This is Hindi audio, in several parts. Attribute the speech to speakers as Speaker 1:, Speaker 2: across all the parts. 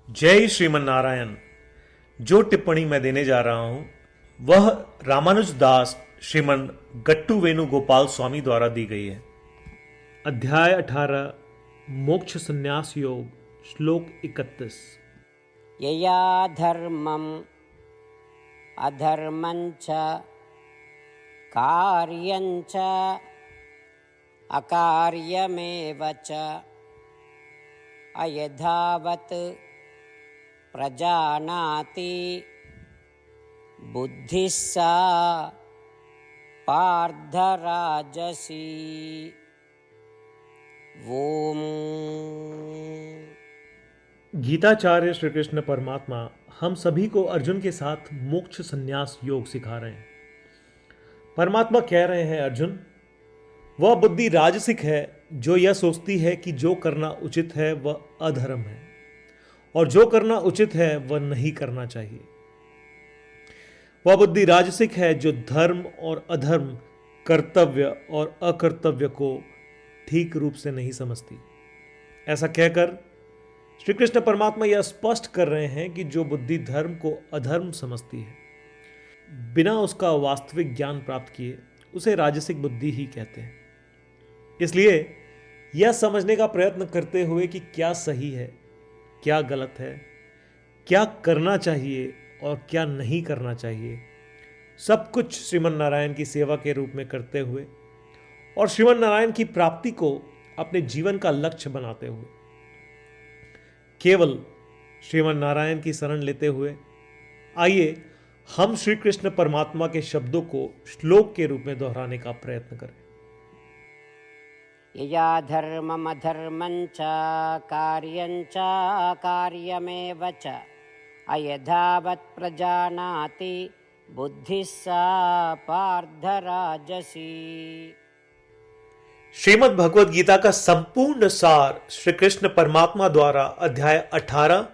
Speaker 1: जय श्रीमन नारायण। जो टिप्पणी मैं देने जा रहा हूं वह रामानुज दास श्रीमन गट्टू वेणुगोपाल स्वामी द्वारा दी गई है। अध्याय 18 मोक्ष संन्यास योग श्लोक 31।
Speaker 2: यया धर्मम् अधर्मञ्च कार्यञ्च अकार्यमेव च अयथावत् प्रजानाति बुद्धिः सा पार्थराजसी। ओम।
Speaker 1: गीताचार्य श्री कृष्ण परमात्मा हम सभी को अर्जुन के साथ मोक्ष संन्यास योग सिखा रहे हैं। परमात्मा कह रहे हैं, अर्जुन, वह बुद्धि राजसिक है जो यह सोचती है कि जो करना उचित है वह अधर्म है और जो करना उचित है वह नहीं करना चाहिए। वह बुद्धि राजसिक है जो धर्म और अधर्म, कर्तव्य और अकर्तव्य को ठीक रूप से नहीं समझती। ऐसा कहकर श्री कृष्ण परमात्मा यह स्पष्ट कर रहे हैं कि जो बुद्धि धर्म को अधर्म समझती है बिना उसका वास्तविक ज्ञान प्राप्त किए उसे राजसिक बुद्धि ही कहते हैं। इसलिए यह समझने का प्रयत्न करते हुए कि क्या सही है, क्या गलत है, क्या करना चाहिए और क्या नहीं करना चाहिए, सब कुछ श्रीमन नारायण की सेवा के रूप में करते हुए और श्रीमन नारायण की प्राप्ति को अपने जीवन का लक्ष्य बनाते हुए केवल श्रीमन नारायण की शरण लेते हुए आइए हम श्री कृष्ण परमात्मा के शब्दों को श्लोक के रूप में दोहराने का प्रयत्न करें।
Speaker 2: यया धर्मम् अधर्मञ्च कार्यञ्च अकार्यमेव च अयथावत् प्रजानाति बुद्धिः सा पार्थराजसी।
Speaker 1: श्रीमद् भगवद गीता का संपूर्ण सार श्री कृष्ण परमात्मा द्वारा अध्याय 18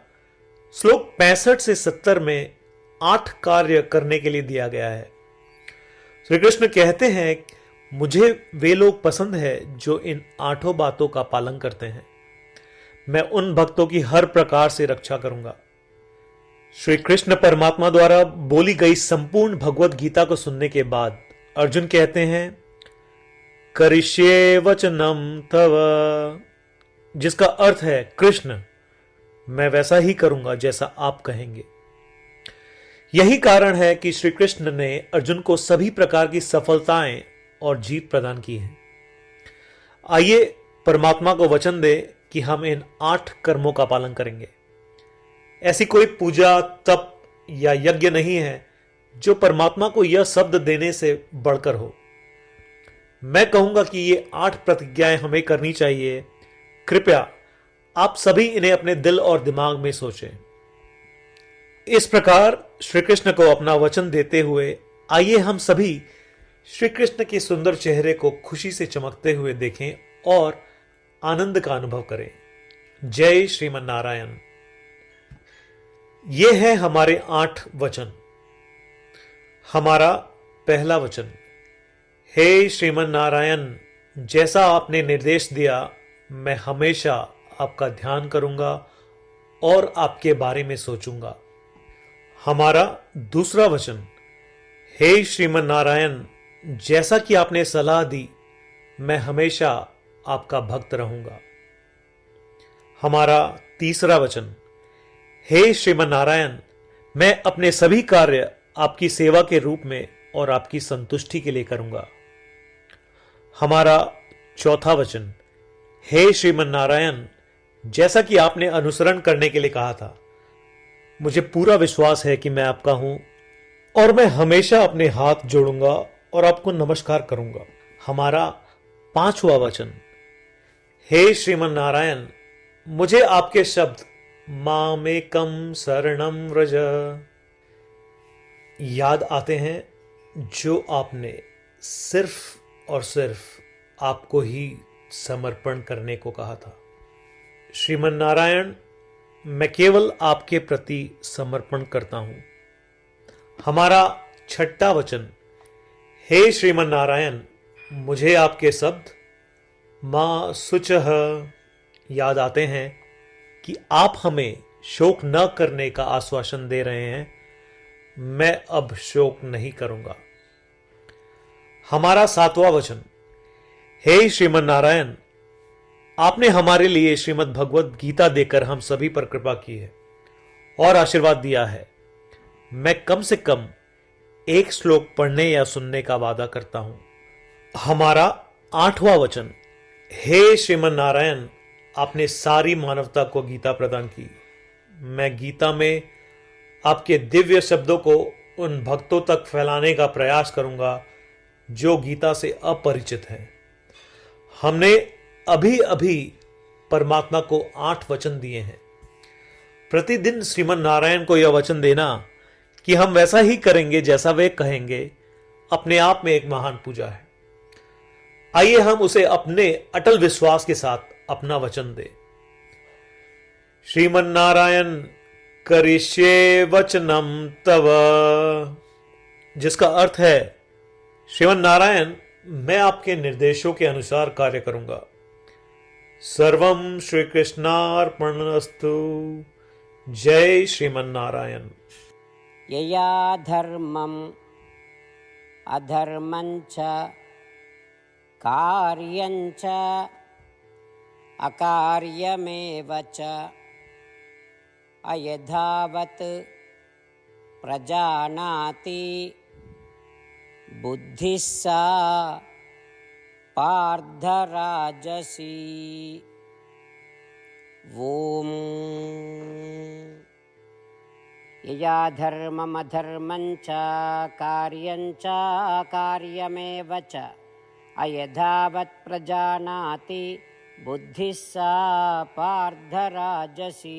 Speaker 1: श्लोक 65 से 70 में 8 कार्य करने के लिए दिया गया है। श्री कृष्ण कहते हैं, मुझे वे लोग पसंद है जो इन 8 बातों का पालन करते हैं। मैं उन भक्तों की हर प्रकार से रक्षा करूंगा। श्री कृष्ण परमात्मा द्वारा बोली गई संपूर्ण भगवद गीता को सुनने के बाद अर्जुन कहते हैं, करिष्ये वचनम तव, जिसका अर्थ है, कृष्ण, मैं वैसा ही करूंगा जैसा आप कहेंगे। यही कारण है कि श्री कृष्ण ने अर्जुन को सभी प्रकार की सफलताएं और जीत प्रदान की है। आइए परमात्मा को वचन दे कि हम इन 8 कर्मों का पालन करेंगे। ऐसी कोई पूजा, तप या यज्ञ नहीं है जो परमात्मा को यह शब्द देने से बढ़कर हो। मैं कहूंगा कि ये 8 प्रतिज्ञाएं हमें करनी चाहिए। कृपया आप सभी इन्हें अपने दिल और दिमाग में सोचें। इस प्रकार श्री कृष्ण को अपना वचन देते हुए आइए हम सभी श्री कृष्ण के सुंदर चेहरे को खुशी से चमकते हुए देखें और आनंद का अनुभव करें। जय श्रीमन नारायण। ये है हमारे 8 वचन। हमारा पहला वचन, हे श्रीमन नारायण, जैसा आपने निर्देश दिया मैं हमेशा आपका ध्यान करूंगा और आपके बारे में सोचूंगा। हमारा दूसरा वचन, हे श्रीमन नारायण, जैसा कि आपने सलाह दी मैं हमेशा आपका भक्त रहूंगा। हमारा तीसरा वचन, हे श्रीमन नारायण, मैं अपने सभी कार्य आपकी सेवा के रूप में और आपकी संतुष्टि के लिए करूंगा। हमारा चौथा वचन, हे श्रीमन नारायण, जैसा कि आपने अनुसरण करने के लिए कहा था, मुझे पूरा विश्वास है कि मैं आपका हूं और मैं हमेशा अपने हाथ जोड़ूंगा और आपको नमस्कार करूंगा। हमारा पांचवा वचन, हे श्रीमन नारायण, मुझे आपके शब्द मामेकम शरणम व्रज याद आते हैं जो आपने सिर्फ और सिर्फ आपको ही समर्पण करने को कहा था। श्रीमन नारायण, मैं केवल आपके प्रति समर्पण करता हूं। हमारा छठा वचन, हे श्रीमन नारायण, मुझे आपके शब्द मां शुचः याद आते हैं कि आप हमें शोक न करने का आश्वासन दे रहे हैं, मैं अब शोक नहीं करूंगा। हमारा 7वां वचन। हे श्रीमन नारायण, आपने हमारे लिए श्रीमद् भगवत गीता देकर हम सभी पर कृपा की है और आशीर्वाद दिया है। मैं कम से कम एक श्लोक पढ़ने या सुनने का वादा करता हूं। हमारा 8वां वचन। हे श्रीमन नारायण, आपने सारी मानवता को गीता प्रदान की। मैं गीता में आपके दिव्य शब्दों को उन भक्तों तक फैलाने का प्रयास करूंगा जो गीता से अपरिचित हैं। हमने अभी अभी परमात्मा को 8 वचन दिए हैं। प्रतिदिन श्रीमन नारायण को यह वचन देना कि हम वैसा ही करेंगे जैसा वे कहेंगे, अपने आप में एक महान पूजा है। आइए हम उसे अपने अटल विश्वास के साथ अपना वचन दें। श्रीमन नारायण करिष्ये वचनम तव, जिसका अर्थ है, श्रीमन नारायण, मैं आपके निर्देशों के अनुसार कार्य करूंगा। सर्वम श्री कृष्णार्पणमस्तु। जय श्रीमन नारायण।
Speaker 2: यया धर्मम् अधर्मञ्च कार्यञ्च अकार्यमेव च अयथावत् प्रजानाति बुद्धिः सा पार्थराजसी। ॐ यया धर्ममधर्मञ्च कार्यञ्च कार्यमेव च अयथावत् प्रजानाति बुद्धिः सा पार्थराजसी।